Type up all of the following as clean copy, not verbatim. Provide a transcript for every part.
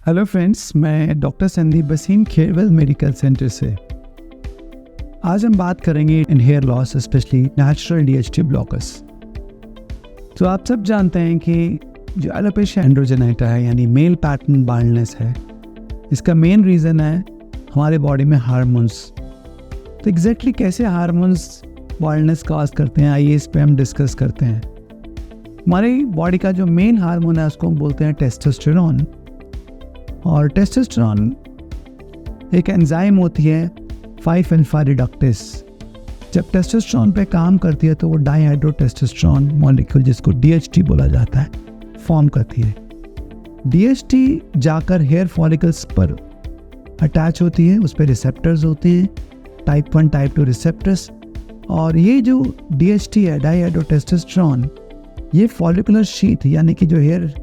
Hello friends, मैं doctor Sandeep बसीन खेरवेल मेडिकल सेंटर से। आज हम बात करेंगे in hair loss, specially natural DHT blockers. तो आप सब जानते हैं कि जो एलोपेशिया एंड्रोजेनाइटा है यानी मेल पैटर्न बाल्डनेस है, इसका मेन रीज़न है हमारे बॉडी में हार्मोन्स। तो एग्जैक्टली कैसे हार्मोन्स बाल्डनेस कॉज करते हैं, आइए इस पे हम डिस्कस करते हैं। हमारी बॉडी का जो मेन हार्मोन है उसको हम बोलते हैं टेस्टोस्टेरोन। और टेस्टोस्टेरोन एक एंजाइम होती है 5-अल्फा रिडक्टेस। जब टेस्टोस्टेरोन पे काम करती है तो वो डाईहाइड्रोटेस्टोस्टेरोन मॉलिक्यूल, जिसको डीएचटी बोला जाता है, फॉर्म करती है। डीएचटी जाकर हेयर फॉलिकल्स पर अटैच होती है, उस पर रिसेप्टर्स होते हैं, टाइप 1 टाइप 2 रिसेप्टर्स। और ये जो डीएचटी है, डाईहाइड्रोटेस्टोस्टेरोन, ये फॉलिकुलर शीथ यानी कि जो हेयर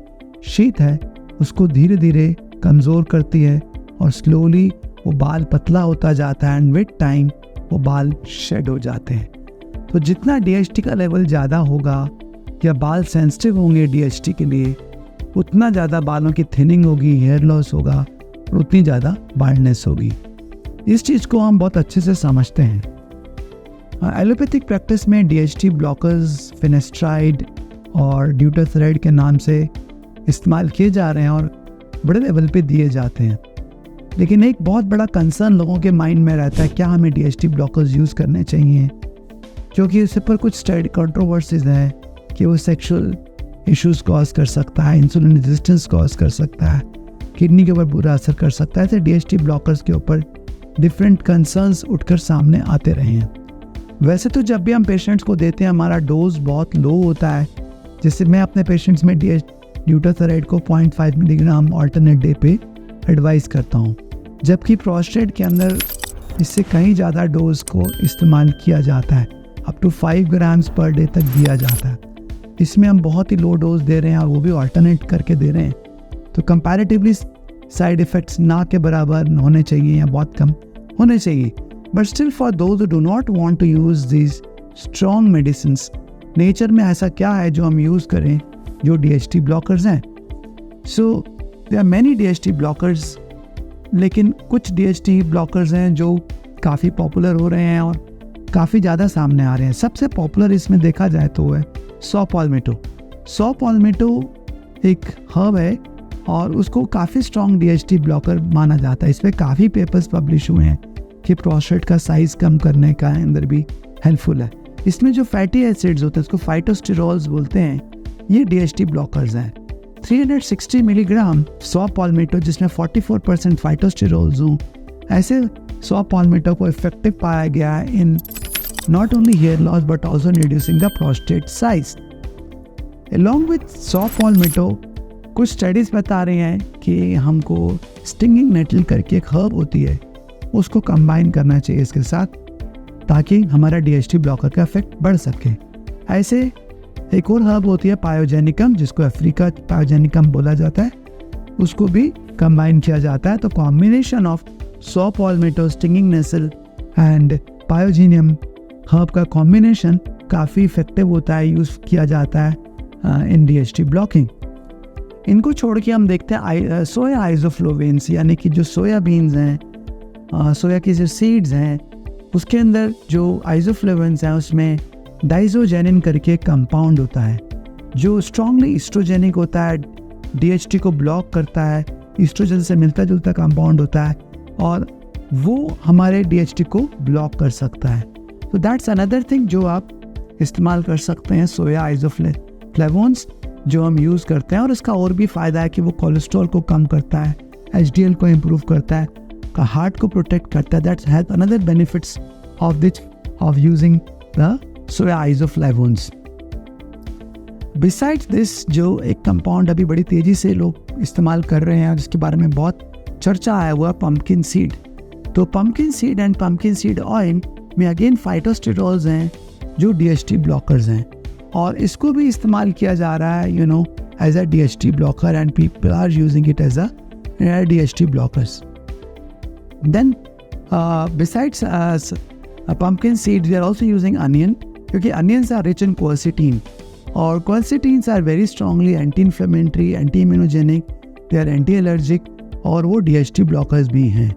शीथ है उसको धीरे धीरे कमज़ोर करती है और स्लोली वो बाल पतला होता जाता है एंड विद टाइम वो बाल शेड हो जाते हैं। तो जितना डीएचटी का लेवल ज़्यादा होगा या बाल सेंसिटिव होंगे डीएचटी के लिए, उतना ज़्यादा बालों की थिनिंग होगी, हेयर लॉस होगा और उतनी ज़्यादा बाल्डनेस होगी। इस चीज़ को हम बहुत अच्छे से समझते हैं। एलोपैथिक प्रैक्टिस में डीएचटी ब्लॉकर्स फिनेस्ट्राइड और ड्यूटेथराइड के नाम से इस्तेमाल किए जा रहे हैं और बड़े लेवल पे दिए जाते हैं। लेकिन एक बहुत बड़ा कंसर्न लोगों के माइंड में रहता है, क्या हमें डीएचटी ब्लॉकर्स यूज़ करने चाहिए, क्योंकि उससे पर कुछ स्टडी कंट्रोवर्सीज हैं कि वो सेक्सुअल इश्यूज कॉज कर सकता है, इंसुलिन रेजिस्टेंस कॉज कर सकता है, किडनी के ऊपर बुरा असर कर सकता है। ऐसे डीएचटी ब्लॉकर्स के ऊपर डिफरेंट कंसर्न्स उठकर सामने आते रहे हैं। वैसे तो जब भी हम पेशेंट्स को देते हैं हमारा डोज बहुत लो होता है, जिससे मैं अपने पेशेंट्स में ड्यूटेथराइड को 0.5 मिलीग्राम ऑल्टरनेट डे पे एडवाइस करता हूँ, जबकि प्रोस्टेट के अंदर इससे कहीं ज़्यादा डोज को इस्तेमाल किया जाता है, up to 5 grams per day तक दिया जाता है। इसमें हम बहुत ही लो डोज दे रहे हैं और वो भी ऑल्टरनेट करके दे रहे हैं, तो कंपैरेटिवली साइड इफ़ेक्ट्स ना के बराबर होने चाहिए या बहुत कम होने चाहिए। But still for those who do not want to use these strong medicines, nature में ऐसा क्या है जो हम यूज़ करें जो डीएचटी ब्लॉकर्स हैं। So there are many DHT blockers, लेकिन कुछ डीएचटी ब्लॉकर्स हैं जो काफ़ी पॉपुलर हो रहे हैं और काफ़ी ज़्यादा सामने आ रहे हैं। सबसे पॉपुलर इसमें देखा जाए तो है सॉ पाल्मेटो। सॉ पाल्मेटो एक हर्ब है और उसको काफ़ी स्ट्रॉन्ग डीएचटी ब्लॉकर माना जाता है। इस पर काफ़ी पेपर्स पब्लिश हुए हैं कि प्रोस्टेट का साइज़ कम करने का अंदर भी हेल्पफुल है। इसमें जो फैटी एसिड्स होते हैं उसको फाइटोस्टेरॉल्स बोलते हैं, ये डीएचटी ब्लॉकर्स हैं। 360 मिलीग्राम सॉ पाल्मेटो जिसमें 44% फाइटोस्टेरॉल्स हों, ऐसे सॉ पाल्मेटो को इफेक्टिव पाया गया है in not only hair loss but also reducing the prostate size. Along with saw palmetto कुछ स्टडीज़ बता रही हैं कि हमको स्टिंगिंग नेटल करके एक हर्ब होती है, उसको कंबाइन करना चाहिए इसके साथ, ताकि हमारा डीएचटी ब्लॉकर का इफेक्ट बढ़ सके। ऐसे एक और हर्ब होती है पायोजेनिकम, जिसको अफ्रीका पायोजेनिकम बोला जाता है, उसको भी कंबाइन किया जाता है। तो combination of saw palmetto, stinging nettle and pygeum herb का कॉम्बिनेशन काफ़ी इफेक्टिव होता है, यूज़ किया जाता है इन डीएचटी ब्लॉकिंग। इनको छोड़ के हम देखते हैं सोया आइसोफ्लोवेंस, यानी कि जो सोया बीन्स हैं, सोया की जो सीड्स हैं, उसके अंदर जो आइसोफ्लोवेंस हैं उसमें डाइजोजेनिन करके एक कंपाउंड होता है जो स्ट्रांगली ईस्ट्रोजेनिक होता है, डीएचटी को ब्लॉक करता है, ईस्ट्रोजन से मिलता जुलता कंपाउंड होता है और वो हमारे डीएचटी को ब्लॉक कर सकता है। तो दैट्स अनदर थिंग जो आप इस्तेमाल कर सकते हैं, सोया आइसोफ्लेवोन्स जो हम यूज़ करते हैं। और इसका और भी फ़ायदा है कि वो कोलेस्ट्रॉल को कम करता है, एचडीएल को इम्प्रूव करता है, का हार्ट को प्रोटेक्ट करता है। That's have another benefits of using the soya isoflavones. Besides this, जो एक कंपाउंड अभी बड़ी तेज़ी से लोग इस्तेमाल कर रहे हैं और जिसके बारे में बहुत चर्चा आया हुआ, पंपकिन सीड। तो pumpkin seed and pumpkin seed oil में अगेन फाइटोस्टेरॉल्स हैं जो डीएचटी ब्लॉकर्स हैं और इसको भी इस्तेमाल किया जा रहा है as a DHT blocker and people are using it as a DHT blockers. Then besides pumpkin seeds, we are also using onion, क्योंकि onions are rich in quercetin और quercetins are very strongly anti-inflammatory, anti-immunogenic, they are anti-allergic और वो DHT blockers भी हैं।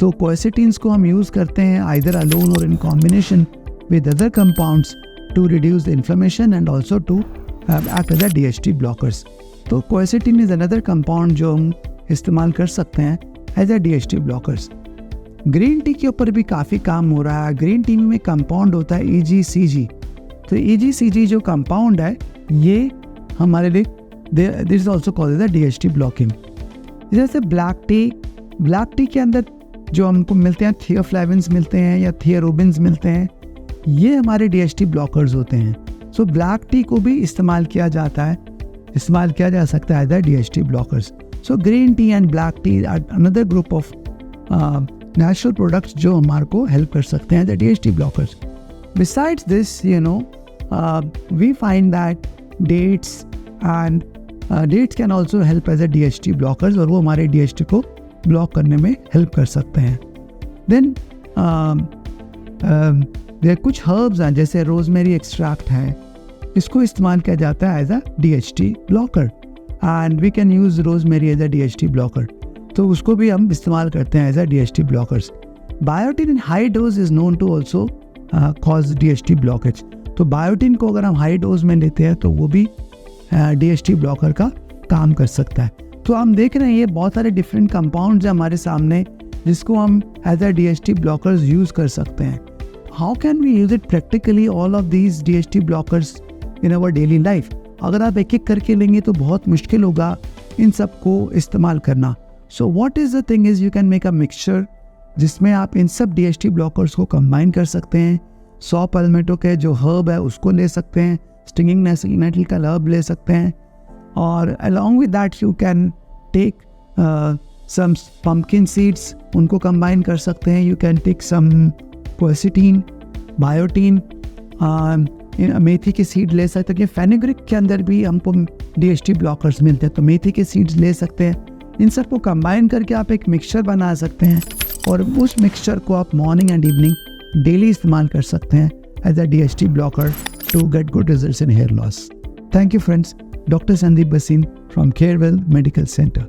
तो क्वेरसेटिन्स को हम use करते हैं आइदर अलोन और in combination with other compounds to reduce the inflammation and also to act as a DHT blockers. तो क्वेरसेटिन इज़ अनदर कंपाउंड जो हम इस्तेमाल कर सकते हैं as a DHT blockers. Green tea के ऊपर भी काफ़ी काम हो रहा है। ग्रीन टी में कंपाउंड होता है EGCG। तो EGCG जो कंपाउंड है ये हमारे लिए this is also called as DHT blocking. जैसे ब्लैक टी के अंदर जो हमको मिलते हैं थियोफ्लेविन्स मिलते हैं या थियोरोबिन्स मिलते हैं, ये हमारे DHT ब्लॉकर्स होते हैं। सो ब्लैक टी को भी इस्तेमाल किया जा सकता है as DHT blockers. So green tea and black tea are another group of natural products जो हमारे को हेल्प कर सकते हैं as DHT blockers. Besides this we find that dates can also help as DHT blockers, और वो हमारे DHT को ब्लॉक करने में हेल्प कर सकते हैं। देन कुछ हर्ब्स हैं जैसे रोजमेरी एक्सट्रैक्ट है, इसको इस्तेमाल किया जाता है as DHT blocker and we can use rosemary as DHT blocker. तो उसको भी हम इस्तेमाल करते हैं as DHT blockers. Biotin in high dose is known to also cause DHT blockage. तो बायोटिन को अगर हम हाई डोज में लेते हैं तो वो भी DHT ब्लॉकर का काम कर सकता है। तो हम देख रहे हैं ये बहुत सारे डिफरेंट कंपाउंड्स हैं हमारे सामने जिसको हम एज DHT ब्लॉकर्स यूज़ कर सकते हैं। How can we use it practically all of these DHT blockers in our daily life? अगर आप एक एक करके लेंगे तो बहुत मुश्किल होगा इन सब को इस्तेमाल करना। So what is the thing is you can make a mixture जिसमें आप इन सब DHT ब्लॉकर्स को कंबाइन कर सकते हैं। 100 पाल्मेटो के जो हर्ब है उसको ले सकते हैं, स्टिंगिंग नेटल का हर्ब ले सकते हैं, और along with that you can take some pumpkin seeds, उनको कंबाइन कर सकते हैं। You can take some quercetin, biotin, मेथी के सीड ले सकते हैं। फेनुग्रीक के अंदर भी हमको DHT ब्लॉकर्स मिलते हैं, तो मेथी के सीड्स ले सकते हैं। इन सब को कंबाइन करके आप एक मिक्सचर बना सकते हैं और उस मिक्सचर को आप मॉर्निंग एंड इवनिंग डेली इस्तेमाल कर सकते हैं as DHT blocker to get good results in hair loss. Thank you friends. Dr. Sandeep Bhasin from Carewell Medical Center.